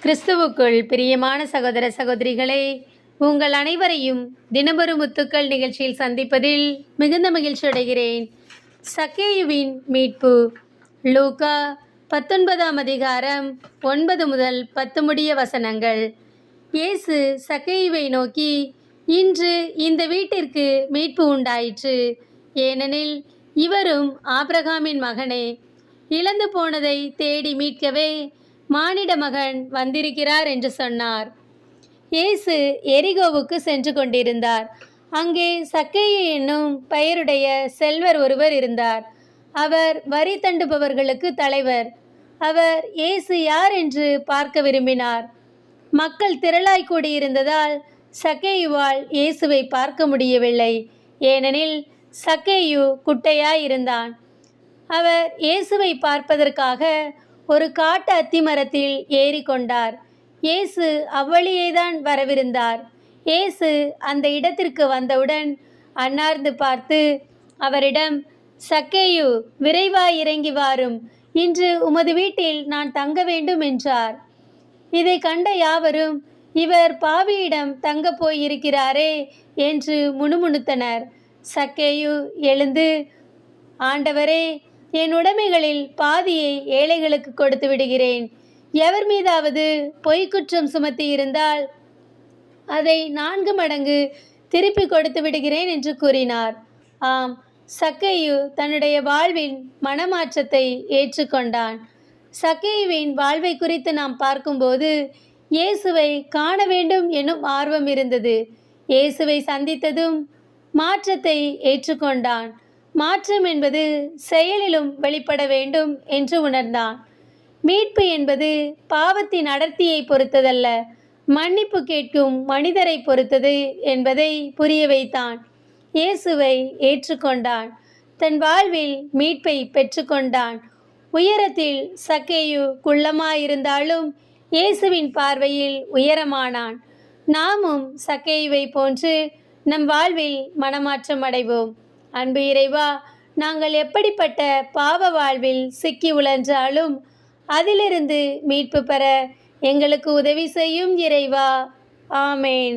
கிறிஸ்துவுக்குள் பிரியமான சகோதர சகோதரிகளே, உங்கள் அனைவரையும் தினமொரு முத்துக்கள் நிகழ்ச்சியில் சந்திப்பதில் மிகுந்த மகிழ்ச்சி அடைகிறேன். சக்கேயுவின் மீட்பு. லூக்கா 19ஆம் அதிகாரம் 9 முதல் 10 முடிய வசனங்கள். இயேசு சக்கேயுவை நோக்கி, இன்று இந்த வீட்டிற்கு மீட்பு உண்டாயிற்று, ஏனெனில் இவரும் ஆபிரகாமின் மகனே. இழந்து போனதை தேடி மீட்கவே மானிட மகன் வந்திருக்கிறார் என்று சொன்னார். இயேசு எரிகோவுக்கு சென்று கொண்டிருந்தார். அங்கே சக்கேயு என்னும் பெயருடைய செல்வர் ஒருவர் இருந்தார். அவர் வரி தண்டுபவர்களுக்கு தலைவர். அவர் இயேசு யார் என்று பார்க்க விரும்பினார். மக்கள் திரளாய் கூடியிருந்ததால் சக்கேயுவால் இயேசுவை பார்க்க முடியவில்லை. ஏனெனில் சக்கேயு குட்டையாய் இருந்தான். அவர் இயேசுவை பார்ப்பதற்காக ஒரு காட்டு அத்திமரத்தில் ஏறிக்கொண்டார். இயேசு அவ்வழியேதான் வரவிருந்தார். இயேசு அந்த இடத்திற்கு வந்தவுடன் அன்னார்ந்து பார்த்து அவரிடம், சக்கேயு, விரைவாய் இறங்கி வாரும், இன்று உமது வீட்டில் நான் தங்க வேண்டும் என்றார். இதை கண்ட யாவரும், இவர் பாவியிடம் தங்க போயிருக்கிறாரே என்று முணுமுணுத்தனர். சக்கேயு எழுந்து, ஆண்டவரே, என் உடைமைகளில் பாதியை ஏழைகளுக்கு கொடுத்து விடுகிறேன். எவர் மீதாவது பொய்க்குற்றம் சுமத்தி இருந்தால் அதை 4 மடங்கு திருப்பி கொடுத்து விடுகிறேன் என்று கூறினார். ஆம், சக்கேயு தன்னுடைய வாழ்வின் மனமாற்றத்தை ஏற்றுக்கொண்டான். சக்கேயுவின் வாழ்வை குறித்து நாம் பார்க்கும்போது இயேசுவை காண வேண்டும் என்னும் ஆர்வம் இருந்தது. இயேசுவை சந்தித்ததும் மாற்றத்தை ஏற்றுக்கொண்டான். மாற்றம் என்பது செயலிலும் வெளிப்பட வேண்டும் என்று உணர்ந்தான். மீட்பு என்பது பாவத்தின் அடர்த்தியை பொறுத்ததல்ல, மன்னிப்பு கேட்கும் மனிதரை பொறுத்தது என்பதை புரிய வைத்தான். இயேசுவை ஏற்றுக்கொண்டான். தன் வாழ்வில் மீட்பை பெற்றுக்கொண்டான். உயரத்தில் சக்கேயு குள்ளமாயிருந்தாலும் இயேசுவின் பார்வையில் உயரமானான். நாமும் சக்கேயுவை போன்று நம் வாழ்வில் மனமாற்றம் அடைவோம். அன்பு இறைவா, நாங்கள் எப்படிப்பட்ட பாவ வாழ்வில் சிக்கி உழன்றாலும் அதிலிருந்து மீட்பு பெற எங்களுக்கு உதவி செய்யும் இறைவா. ஆமேன்.